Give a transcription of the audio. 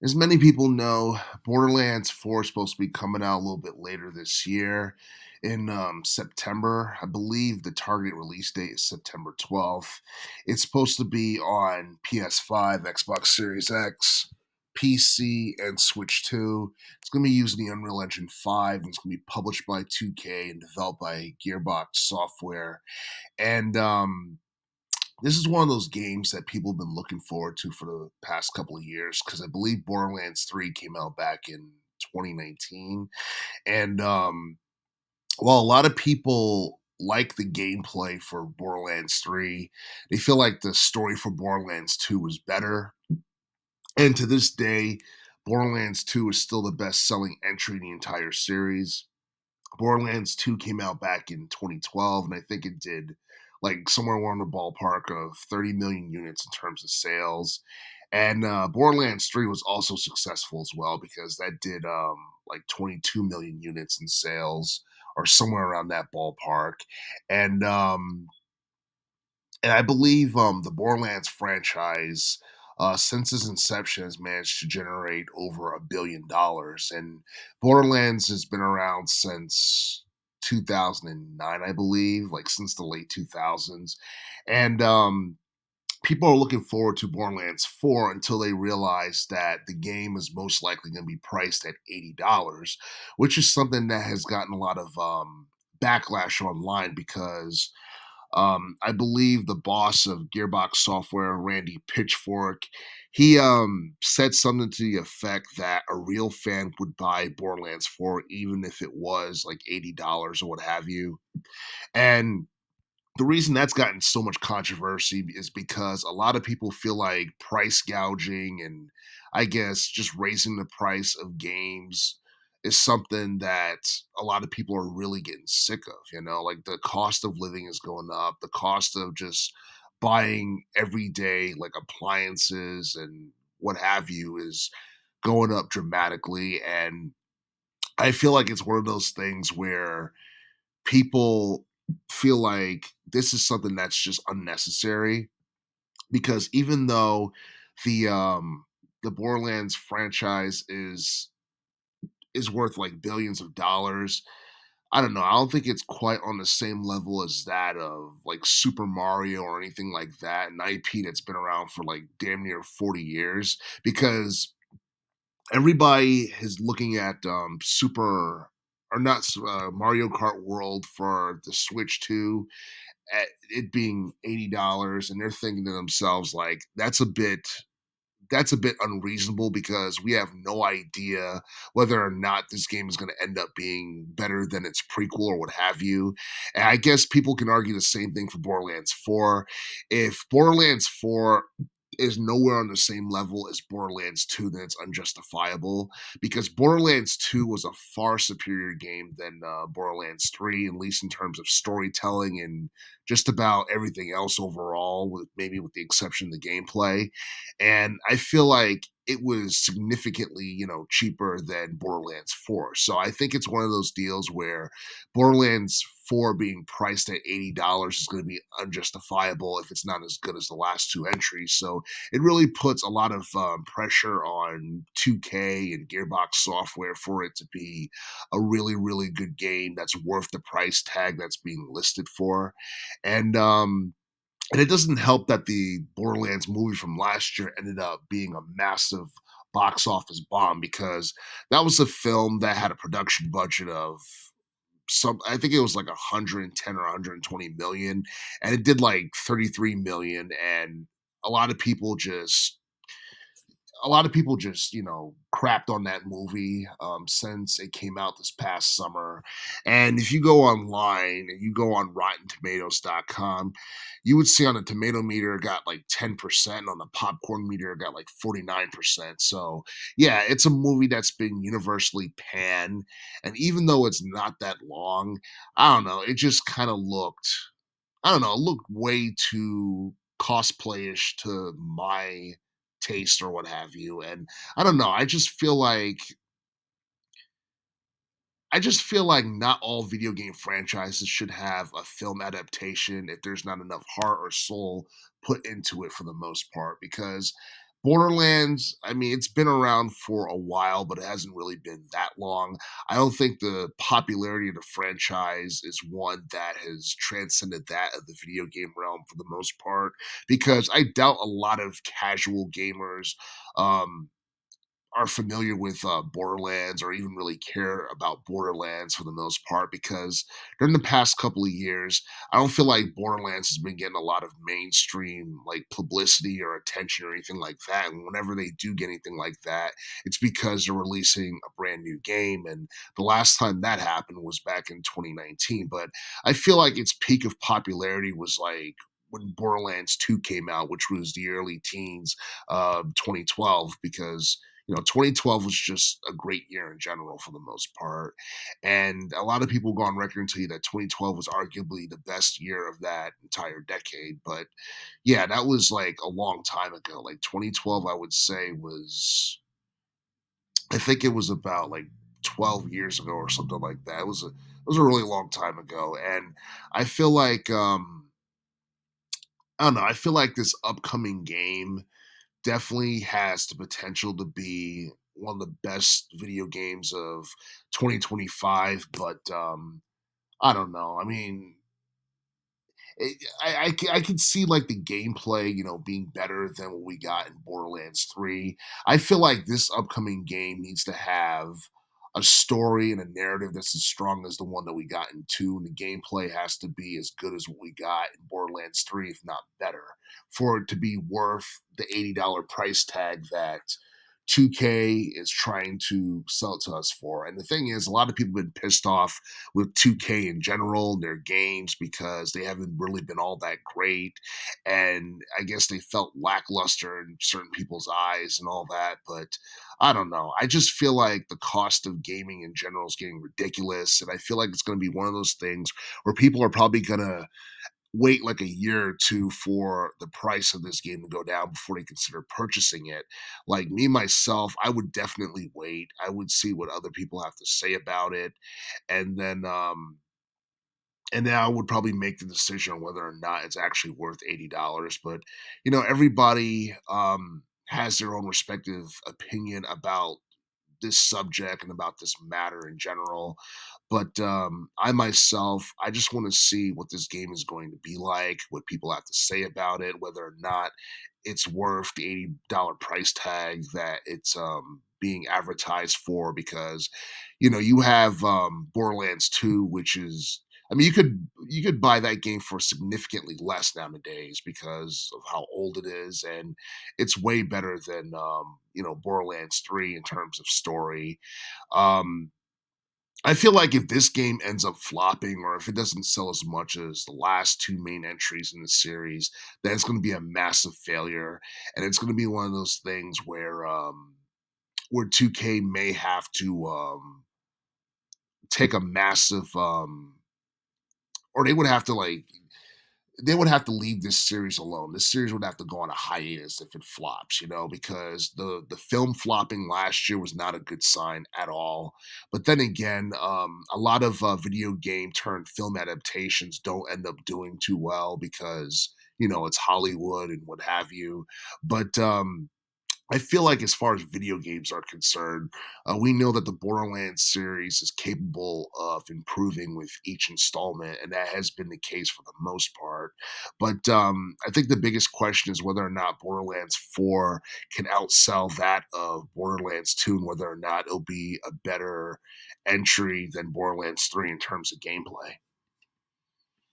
As many people know, Borderlands 4 is supposed to be coming out a little bit later this year in September. I believe the target release date is September 12th. It's supposed to be on PS5, Xbox Series X, PC, and Switch 2. It's going to be using the Unreal Engine 5, and it's going to be published by 2K and developed by Gearbox Software. And this is one of those games that people have been looking forward to for the past couple of years because I believe Borderlands 3 came out back in 2019. And while a lot of people like the gameplay for Borderlands 3, they feel like the story for Borderlands 2 was better. And to this day, Borderlands 2 is still the best selling entry in the entire series. Borderlands 2 came out back in 2012, and I think it did like somewhere around the ballpark of 30 million units in terms of sales. And Borderlands 3 was also successful as well because that did like 22 million units in sales or somewhere around that ballpark. And and I believe the Borderlands franchise, since its inception, has managed to generate over $1 billion. And Borderlands has been around since 2009, I believe, like since the late 2000s. And people are looking forward to Borderlands 4 until they realize that the game is most likely going to be priced at $80, which is something that has gotten a lot of backlash online because I believe the boss of Gearbox Software, Randy Pitchfork, he said something to the effect that a real fan would buy Borderlands 4 even if it was like $80 or what have you. And the reason that's gotten so much controversy is because a lot of people feel like price gouging and I guess just raising the price of games is something that a lot of people are really getting sick of. Like the cost of living is going up, the cost of just buying everyday like appliances and what have you is going up dramatically. And I feel like it's one of those things where people feel like this is something that's just unnecessary because even though the Borderlands franchise is worth like billions of dollars, I don't know. I don't think it's quite on the same level as that of like Super Mario or anything like that, an IP that's been around for like damn near 40 years because everybody is looking at Super or not Mario Kart World for the Switch 2 at it being $80, and they're thinking to themselves like that's a bit unreasonable because we have no idea whether or not this game is going to end up being better than its prequel or what have you. And I guess people can argue the same thing for Borderlands 4. If Borderlands 4 is nowhere on the same level as Borderlands 2, then it's unjustifiable because Borderlands 2 was a far superior game than Borderlands 3, at least in terms of storytelling and just about everything else overall, with maybe with the exception of the gameplay. And I feel like it was significantly, cheaper than Borderlands 4. So I think it's one of those deals where Borderlands 4 being priced at $80 is going to be unjustifiable if it's not as good as the last two entries. So it really puts a lot of pressure on 2K and Gearbox Software for it to be a really, really good game that's worth the price tag that's being listed for. And it doesn't help that the Borderlands movie from last year ended up being a massive box office bomb because that was a film that had a production budget of I think it was like 110 or 120 million, and it did like 33 million. And a lot of people just crapped on that movie since it came out this past summer. And if you go online and you go on RottenTomatoes.com, you would see on the tomato meter it got like 10%, on the popcorn meter it got like 49%. So yeah, it's a movie that's been universally panned. And even though it's not that long, I don't know, it just kind of looked, I don't know, it looked way too cosplayish to my taste or what have you. And I don't know, I just feel like not all video game franchises should have a film adaptation if there's not enough heart or soul put into it for the most part. Because Borderlands, I mean, it's been around for a while, but it hasn't really been that long. I don't think the popularity of the franchise is one that has transcended that of the video game realm for the most part, because I doubt a lot of casual gamers um, are familiar with Borderlands or even really care about Borderlands for the most part because during the past couple of years, I don't feel like Borderlands has been getting a lot of mainstream like publicity or attention or anything like that. And whenever they do get anything like that, it's because they're releasing a brand new game. And the last time that happened was back in 2019. But I feel like its peak of popularity was like when Borderlands 2 came out, which was the early teens, 2012, because 2012 was just a great year in general for the most part. And a lot of people go on record and tell you that 2012 was arguably the best year of that entire decade. But yeah, that was like a long time ago. Like 2012, I would say I think it was about like 12 years ago or something like that. It was a really long time ago. And I feel like, I don't know, I feel like this upcoming game definitely has the potential to be one of the best video games of 2025. But I don't know. I mean, I can see like the gameplay, being better than what we got in Borderlands 3. I feel like this upcoming game needs to have a story and a narrative that's as strong as the one that we got in 2, and the gameplay has to be as good as what we got in Borderlands 3, if not better, for it to be worth the $80 price tag that 2K is trying to sell it to us for. And the thing is, a lot of people have been pissed off with 2K in general, their games, because they haven't really been all that great. And I guess they felt lackluster in certain people's eyes and all that. But I don't know. I just feel like the cost of gaming in general is getting ridiculous. And I feel like it's going to be one of those things where people are probably going to wait like a year or two for the price of this game to go down before they consider purchasing it. Like me myself, I would definitely wait. I would see what other people have to say about it, and then I would probably make the decision on whether or not it's actually worth $80. But everybody has their own respective opinion about this subject and about this matter in general. But I myself, I just want to see what this game is going to be like, what people have to say about it, whether or not it's worth the $80 price tag that it's being advertised for. Because you have Borderlands 2, which is, I mean, you could buy that game for significantly less nowadays because of how old it is, and it's way better than Borderlands 3 in terms of story. Um, I feel like if this game ends up flopping or if it doesn't sell as much as the last two main entries in the series, then it's going to be a massive failure, and it's going to be one of those things where 2K may have to take a massive or they would have to leave this series alone. This series would have to go on a hiatus if it flops, because the film flopping last year was not a good sign at all. But then again, a lot of video game turned film adaptations don't end up doing too well because it's Hollywood and what have you. But I feel like as far as video games are concerned, we know that the Borderlands series is capable of improving with each installment, and that has been the case for the most part. But I think the biggest question is whether or not Borderlands 4 can outsell that of Borderlands 2, and whether or not it'll be a better entry than Borderlands 3 in terms of gameplay.